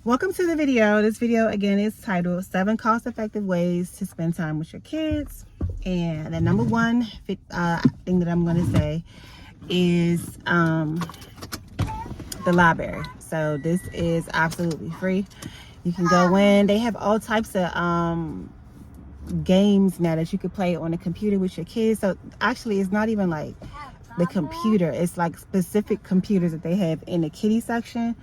Welcome to the video. This video again is titled 7 cost-effective ways to spend time with your kids. And the number one thing that I'm going to say is the library. So this is absolutely free. You can go in. They have all types of games now that you could play on the computer with your kids. So actually it's not even like the computer. It's like specific computers that they have in the kiddie section.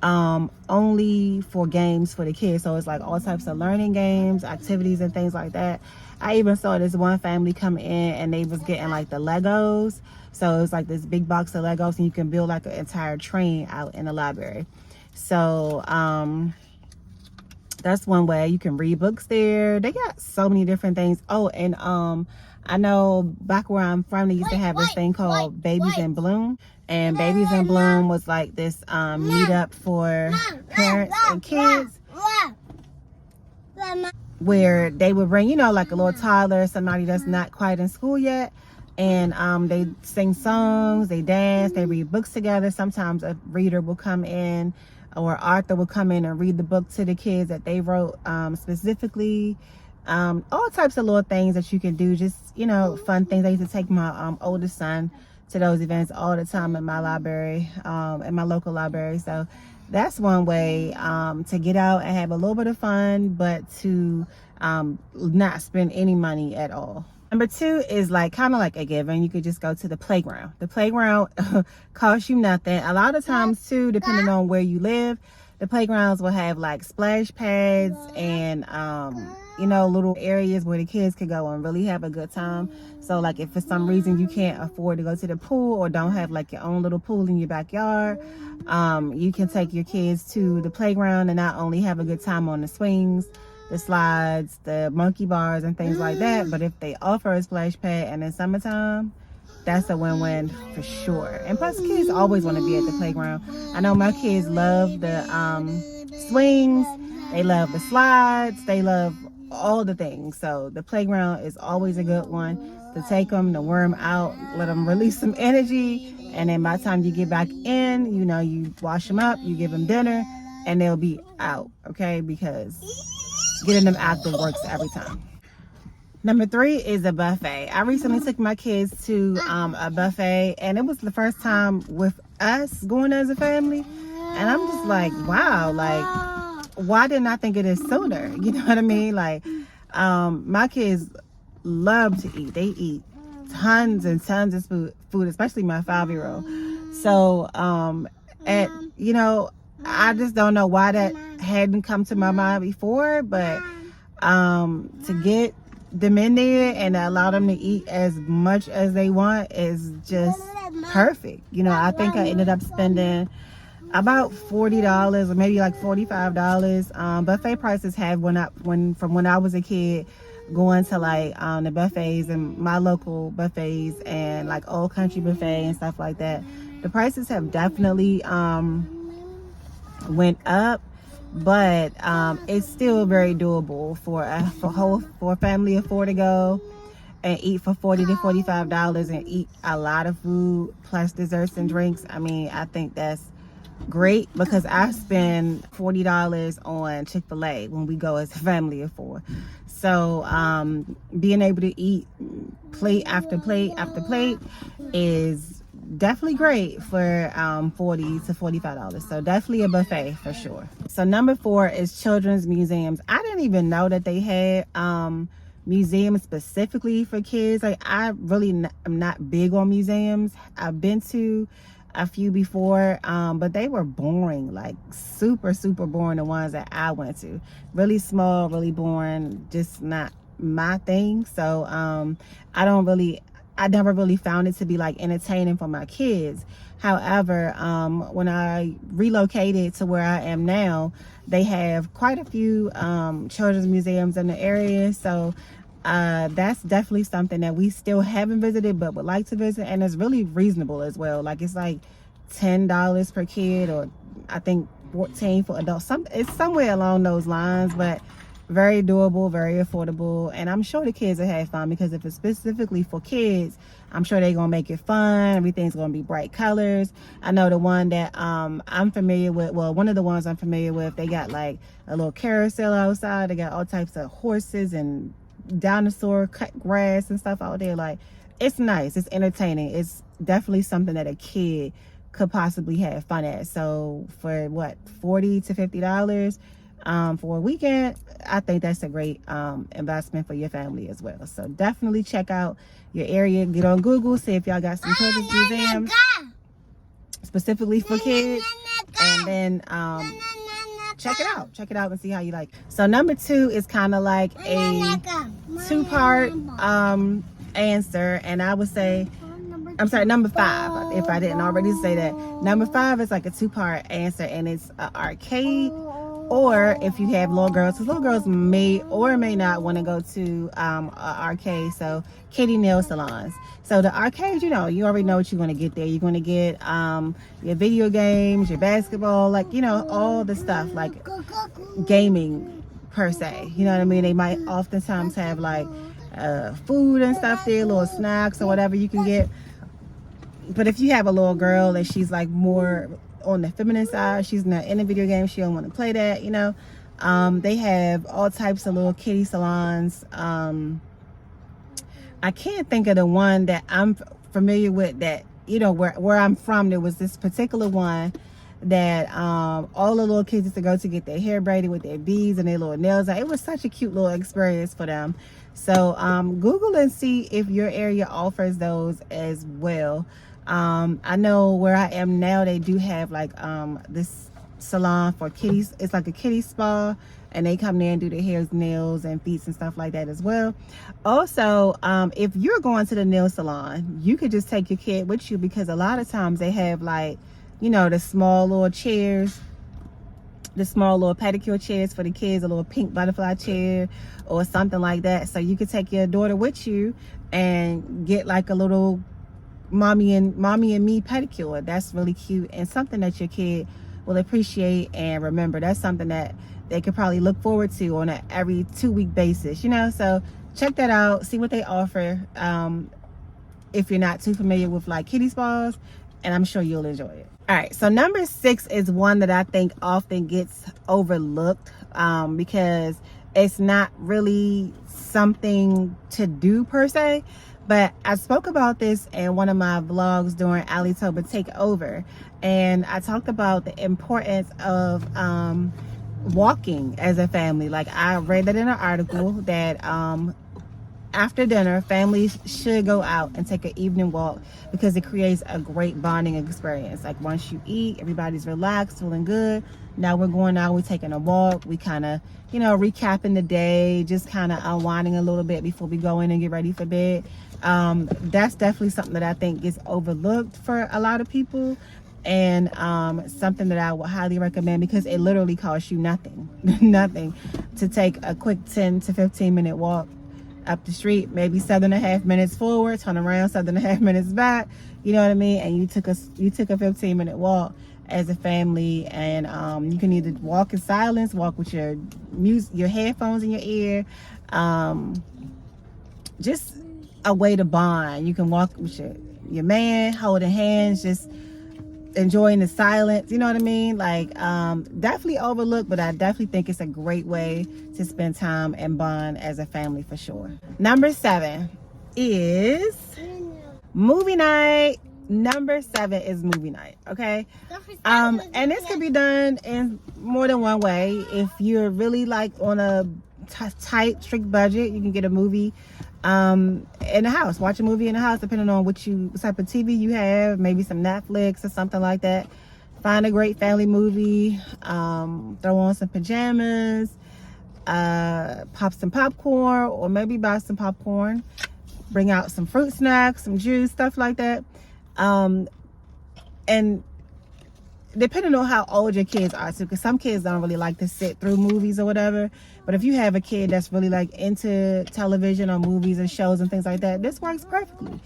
Only for games for the kids. So it's like all types of learning games, activities and things like that. I even saw this one family come in and they was getting like the Legos. So it's like this big box of Legos and you can build like an entire train out in the library. So that's one way. You can read books there. They got so many different things. Oh, and I know back where I'm from, they used to have this thing called Babies in Bloom. And Babies in Bloom was like this meetup for parents and kids where they would bring, you know, like a little toddler, somebody that's not quite in school yet. And they sing songs, they dance, they read books together. Sometimes a reader will come in or author will come in and read the book to the kids that they wrote specifically. All types of little things that you can do, just, you know, fun things. I used to take my oldest son to those events all the time in my library, in my local library. So that's one way to get out and have a little bit of fun, but to not spend any money at all. Number two is like kind of like a given. You could just go to the playground. The playground costs you nothing. A lot of times too, depending on where you live, the playgrounds will have like splash pads and you know, little areas where the kids could go and really have a good time. So like if for some reason you can't afford to go to the pool or don't have like your own little pool in your backyard, you can take your kids to the playground and not only have a good time on the swings, the slides, the monkey bars and things like that, but if they offer a splash pad and in summertime, that's a win-win for sure. And plus kids always want to be at the playground. I know my kids love the swings, they love the slides, they love all the things. So the playground is always a good one to take them, to wear them out, let them release some energy, and then by the time you get back in, you know, you wash them up, you give them dinner, and they'll be out, okay? Because getting them active works every time. Number 3 is a buffet. I recently took my kids to a buffet, and it was the first time with us going as a family, and I'm just like, wow, like, why didn't I think of this sooner? You know what I mean? Like, my kids love to eat. They eat tons and tons of food, especially my 5-year-old. So, and you know, I just don't know why that hadn't come to my mind before, but to get them in there and allow them to eat as much as they want is just perfect. You know, I think I ended up spending about $40 or maybe like $45. Buffet prices have went up from when I was a kid, going to like the buffets and my local buffets and like Old Country Buffet and stuff like that. The prices have definitely went up, but it's still very doable for a family of 4 to go and eat for $40 to $45 and eat a lot of food plus desserts and drinks. I mean, I think that's great because I spend $40 on Chick-fil-A when we go as a family of 4. So being able to eat plate after plate after plate is definitely great for $40 to $45. So definitely a buffet for sure. So number 4 is children's museums. I didn't even know that they had museums specifically for kids. Like, I really am not big on museums. I've been to a few before, but they were boring, like super boring, the ones that I went to. Really small, really boring, just not my thing. So I never really found it to be like entertaining for my kids. However, when I relocated to where I am now, they have quite a few children's museums in the area. So that's definitely something that we still haven't visited but would like to visit, and it's really reasonable as well. Like, it's like $10 per kid, or I think $14 for adults. It's somewhere along those lines, but Very doable, very affordable, and I'm sure the kids will have fun, because if it's specifically for kids, I'm sure they're gonna make it fun. Everything's gonna be bright colors. I know the one that I'm familiar with, well, one of the ones I'm familiar with, they got like a little carousel outside. They got all types of horses and dinosaur cut grass and stuff out there. Like, it's nice, it's entertaining, it's definitely something that a kid could possibly have fun at. So for what, $40 to $50 for a weekend, I think that's a great investment for your family as well. So definitely check out your area. Get on Google, see if y'all got some children's museums specifically for kids, and then check it out and see how you like. So number 2 is kind of like a 2-part answer, and I would say, I'm sorry, number 5, if I didn't already say that. Number 5 is like a 2-part answer, and it's an arcade, or if you have little girls, because little girls may or may not want to go to an arcade. So kiddie nail salons. So the arcade, you know, you already know what you're going to get there. You're going to get your video games, your basketball, like, you know, all the stuff, like gaming per se. You know what I mean? They might oftentimes have like food and stuff there, little snacks or whatever you can get. But if you have a little girl and she's like more on the feminine side, she's not in a video game, she don't want to play that, you know, they have all types of little kiddie salons. I can't think of the one that I'm familiar with that, you know, where I'm from. There was this particular one that all the little kids used to go to get their hair braided with their beads and their little nails. It was such a cute little experience for them. So Google and see if your area offers those as well. I know where I am now, they do have like this salon for kitties. It's like a kiddie spa, and they come there and do their hairs, nails, and feet and stuff like that as well. Also, if you're going to the nail salon, you could just take your kid with you, because a lot of times they have like, you know, the small little chairs, the small little pedicure chairs for the kids, a little pink butterfly chair or something like that. So you could take your daughter with you and get like a little mommy and me pedicure. That's really cute, and something that your kid will appreciate and remember. That's something that they could probably look forward to on a every 2-week basis, you know. So check that out, see what they offer if you're not too familiar with like kiddie spas, and I'm sure you'll enjoy it. All right, so number 6 is one that I think often gets overlooked because it's not really something to do per se. But I spoke about this in one of my vlogs during Allitober Takeover, and I talked about the importance of walking as a family. Like, I read that in an article that after dinner, families should go out and take an evening walk, because it creates a great bonding experience. Like, once you eat, everybody's relaxed, feeling good. Now we're going out, we're taking a walk, we kind of, you know, recapping the day, just kind of unwinding a little bit before we go in and get ready for bed. That's definitely something that I think gets overlooked for a lot of people, and something that I would highly recommend, because it literally costs you nothing nothing to take a quick 10 to 15 minute walk up the street, maybe 7.5 minutes forward, turn around 7.5 minutes back, you know what I mean, and you took a 15-minute walk as a family. And you can either walk in silence, walk with your headphones in your ear, just a way to bond. You can walk with your man, holding hands, just enjoying the silence, you know what I mean? Like, definitely overlooked, but I definitely think it's a great way to spend time and bond as a family for sure. Number 7 is movie night. Number 7 is movie night, okay? And this can be done in more than one way. If you're really like on a tight, strict budget, you can get a movie in the house, watch a movie in the house, depending on what type of TV you have, maybe some Netflix or something like that. Find a great family movie, throw on some pajamas, pop some popcorn, or maybe buy some popcorn, bring out some fruit snacks, some juice, stuff like that. And depending on how old your kids are too, because some kids don't really like to sit through movies or whatever. But if you have a kid that's really like into television or movies and shows and things like that, this works perfectly.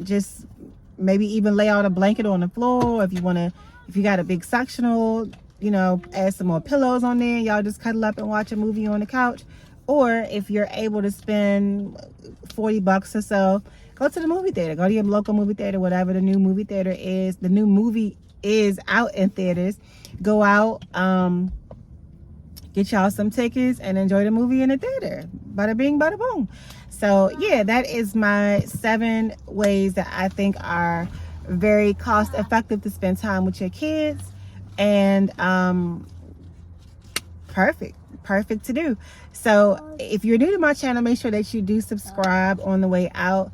Just maybe even lay out a blanket on the floor if you got a big sectional, you know, add some more pillows on there. Y'all just cuddle up and watch a movie on the couch. Or if you're able to spend $40 or so, go to the movie theater. Go to your local movie theater, whatever the new movie theater is. The new movie is out in theaters. Go out, get y'all some tickets and enjoy the movie in the theater. Bada bing, bada boom. So yeah, that is my 7 ways that I think are very cost effective to spend time with your kids, and perfect to do. So if you're new to my channel, make sure that you do subscribe on the way out.